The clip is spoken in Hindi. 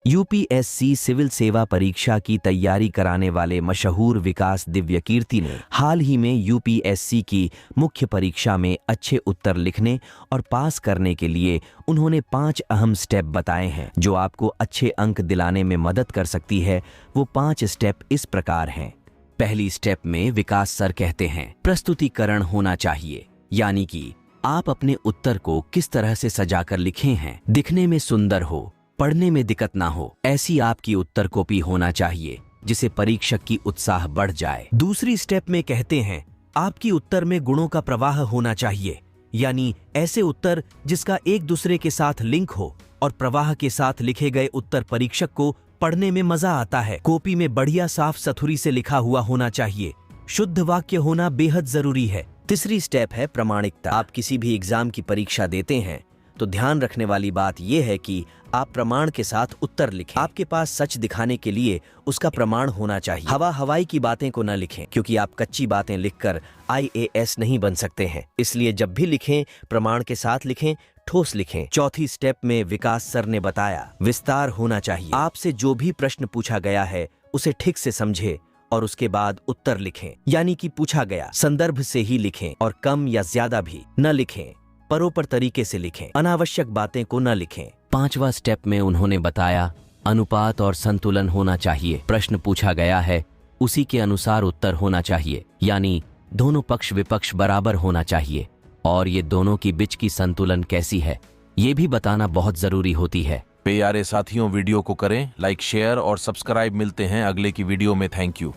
यूपीएससी सिविल सेवा परीक्षा की तैयारी कराने वाले मशहूर विकास दिव्यकीर्ति ने हाल ही में यूपीएससी की मुख्य परीक्षा में अच्छे उत्तर लिखने और पास करने के लिए उन्होंने 5 अहम स्टेप बताए हैं जो आपको अच्छे अंक दिलाने में मदद कर सकती है। वो 5 स्टेप इस प्रकार हैं। पहली स्टेप में विकास सर कहते हैं प्रस्तुतिकरण होना चाहिए, यानी कि आप अपने उत्तर को किस तरह से सजाकर लिखे हैं, दिखने में सुंदर हो, पढ़ने में दिक्कत ना हो, ऐसी आपकी उत्तर कॉपी होना चाहिए जिसे परीक्षक की उत्साह बढ़ जाए। दूसरी स्टेप में कहते हैं आपकी उत्तर में गुणों का प्रवाह होना चाहिए, यानी ऐसे उत्तर जिसका एक दूसरे के साथ लिंक हो और प्रवाह के साथ लिखे गए उत्तर परीक्षक को पढ़ने में मजा आता है। कॉपी में बढ़िया साफ सथुरी से लिखा हुआ होना चाहिए। शुद्ध वाक्य होना बेहद जरूरी है। तीसरी स्टेप है प्रामाणिकता। आप किसी भी एग्जाम की परीक्षा देते हैं तो ध्यान रखने वाली बात यह है कि आप प्रमाण के साथ उत्तर लिखें। आपके पास सच दिखाने के लिए उसका प्रमाण होना चाहिए। हवाई की बातें को न लिखें, क्योंकि आप कच्ची बातें लिखकर IAS नहीं बन सकते हैं। इसलिए जब भी लिखें प्रमाण के साथ लिखें, ठोस लिखें। चौथी स्टेप में विकास सर ने बताया विस्तार होना चाहिए। आपसे जो भी प्रश्न पूछा गया है उसे ठीक से समझे और उसके बाद उत्तर लिखें, यानी कि पूछा गया संदर्भ से ही लिखें और कम या ज्यादा भी न लिखें। परोपर तरीके से लिखें, अनावश्यक बातें को न लिखें। 5वां स्टेप में उन्होंने बताया अनुपात और संतुलन होना चाहिए। प्रश्न पूछा गया है उसी के अनुसार उत्तर होना चाहिए, यानी दोनों पक्ष विपक्ष बराबर होना चाहिए और ये दोनों की बीच की संतुलन कैसी है ये भी बताना बहुत जरूरी होती है। प्यारे साथियों, वीडियो को करें लाइक, शेयर और सब्सक्राइब। मिलते हैं अगले की वीडियो में। Thank you.